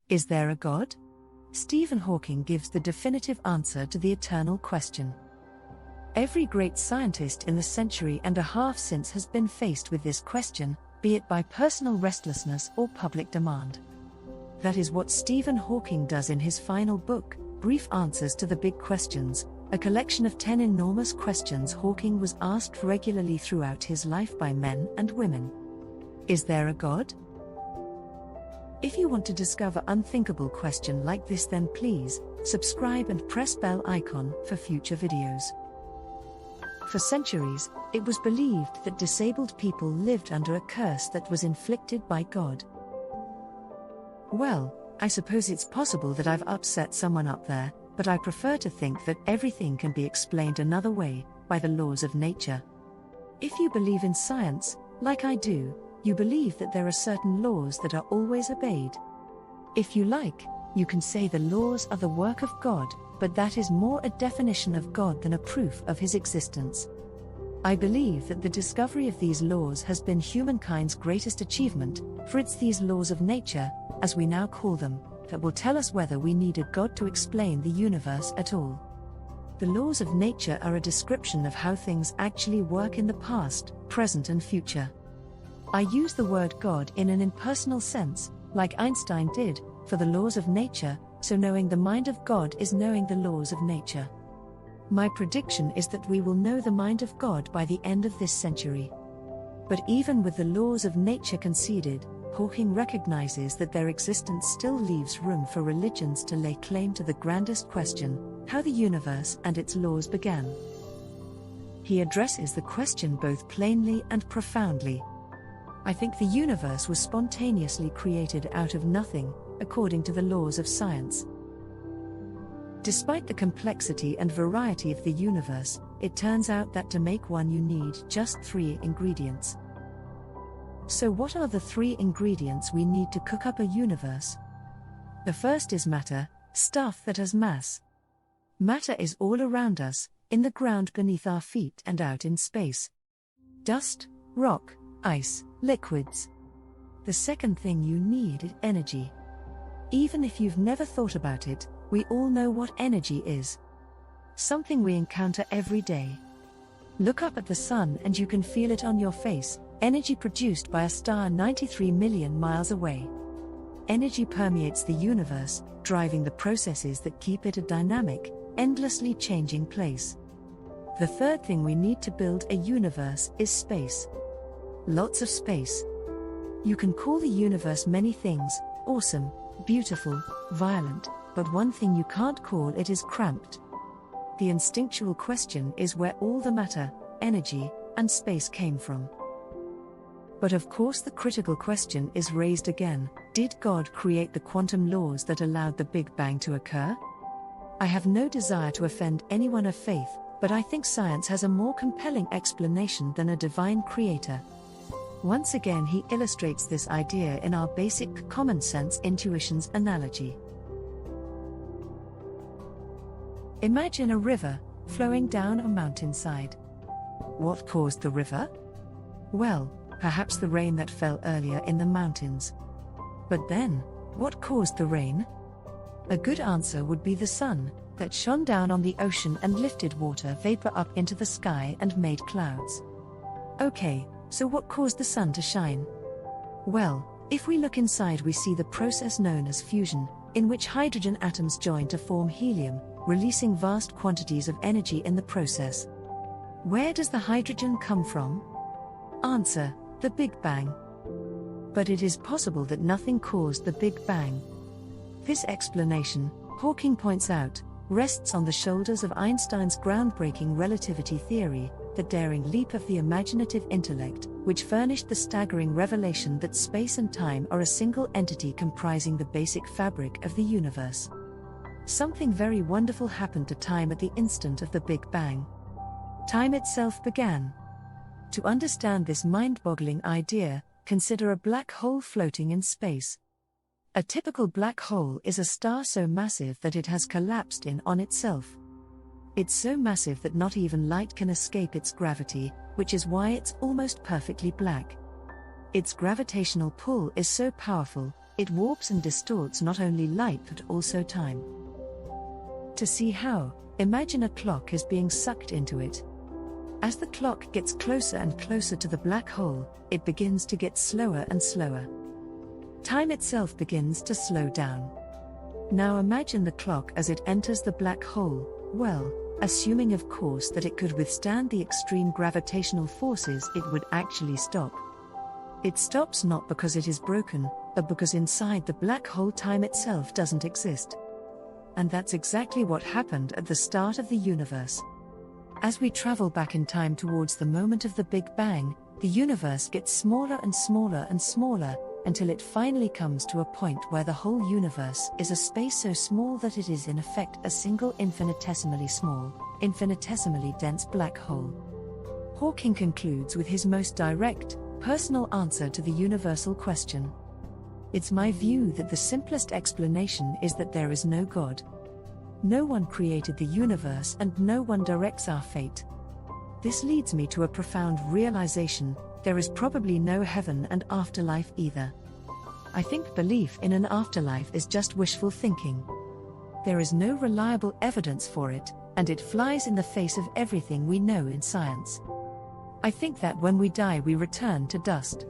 Is there a God? Stephen Hawking gives the definitive answer to the eternal question. Every great scientist in the century and a half since has been faced with this question, be it by personal restlessness or public demand. That is what Stephen Hawking does in his final book, Brief Answers to the Big Questions, a collection of 10 enormous questions Hawking was asked regularly throughout his life by men and women. Is there a God? If you want to discover unthinkable question like this, then please subscribe and press bell icon for future videos. For centuries, it was believed that disabled people lived under a curse that was inflicted by God. Well, I suppose it's possible that I've upset someone up there, but I prefer to think that everything can be explained another way, by the laws of nature. If you believe in science, like I do, you believe that there are certain laws that are always obeyed. If you like, you can say the laws are the work of God, but that is more a definition of God than a proof of his existence. I believe that the discovery of these laws has been humankind's greatest achievement, for it's these laws of nature, as we now call them, that will tell us whether we need a God to explain the universe at all. The laws of nature are a description of how things actually work in the past, present and future. I use the word God in an impersonal sense, like Einstein did, for the laws of nature, so knowing the mind of God is knowing the laws of nature. My prediction is that we will know the mind of God by the end of this century. But even with the laws of nature conceded, Hawking recognizes that their existence still leaves room for religions to lay claim to the grandest question, how the universe and its laws began. He addresses the question both plainly and profoundly. I think the universe was spontaneously created out of nothing, according to the laws of science. Despite the complexity and variety of the universe, it turns out that to make one you need just 3 ingredients. So what are the 3 ingredients we need to cook up a universe? The first is matter, stuff that has mass. Matter is all around us, in the ground beneath our feet and out in space. Dust, rock, ice, liquids. The second thing you need is energy. Even if you've never thought about it, we all know what energy is. Something we encounter every day. Look up at the sun and you can feel it on your face, energy produced by a star 93 million miles away. Energy permeates the universe, driving the processes that keep it a dynamic, endlessly changing place. The third thing we need to build a universe is space. Lots of space. You can call the universe many things, awesome, beautiful, violent, but one thing you can't call it is cramped. The instinctual question is where all the matter, energy, and space came from. But of course the critical question is raised again, did God create the quantum laws that allowed the Big Bang to occur? I have no desire to offend anyone of faith, but I think science has a more compelling explanation than a divine creator. Once again he illustrates this idea in our basic common sense intuitions analogy. Imagine a river, flowing down a mountainside. What caused the river? Well, perhaps the rain that fell earlier in the mountains. But then, what caused the rain? A good answer would be the sun, that shone down on the ocean and lifted water vapor up into the sky and made clouds. Okay, so what caused the sun to shine? Well, if we look inside we see the process known as fusion, in which hydrogen atoms join to form helium, releasing vast quantities of energy in the process. Where does the hydrogen come from? Answer: the Big Bang. But it is possible that nothing caused the Big Bang. This explanation, Hawking points out, rests on the shoulders of Einstein's groundbreaking relativity theory, the daring leap of the imaginative intellect, which furnished the staggering revelation that space and time are a single entity comprising the basic fabric of the universe. Something very wonderful happened to time at the instant of the Big Bang. Time itself began. To understand this mind-boggling idea, consider a black hole floating in space. A typical black hole is a star so massive that it has collapsed in on itself. It's so massive that not even light can escape its gravity, which is why it's almost perfectly black. Its gravitational pull is so powerful, It warps and distorts not only light but also time. To see how, imagine a clock is being sucked into it. As the clock gets closer and closer to the black hole, it begins to get slower and slower. Time itself begins to slow down. Now imagine the clock as it enters the black hole, well, assuming of course that it could withstand the extreme gravitational forces, it would actually stop. It stops not because it is broken, but because inside the black hole time itself doesn't exist. And that's exactly what happened at the start of the universe. As we travel back in time towards the moment of the Big Bang, the universe gets smaller and smaller and smaller, until it finally comes to a point where the whole universe is a space so small that it is in effect a single infinitesimally small, infinitesimally dense black hole. Hawking concludes with his most direct, personal answer to the universal question. It's my view that the simplest explanation is that there is no God. No one created the universe and no one directs our fate. This leads me to a profound realization: there is probably no heaven and afterlife either. I think belief in an afterlife is just wishful thinking. There is no reliable evidence for it, and it flies in the face of everything we know in science. I think that when we die we return to dust.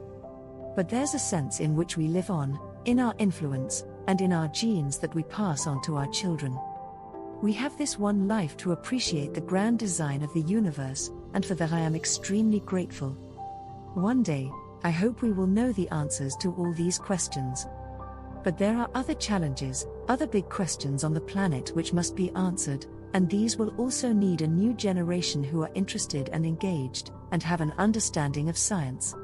But there's a sense in which we live on, in our influence, and in our genes that we pass on to our children. We have this one life to appreciate the grand design of the universe, and for that I am extremely grateful. One day, I hope we will know the answers to all these questions. But there are other challenges, other big questions on the planet which must be answered, and these will also need a new generation who are interested and engaged, and have an understanding of science.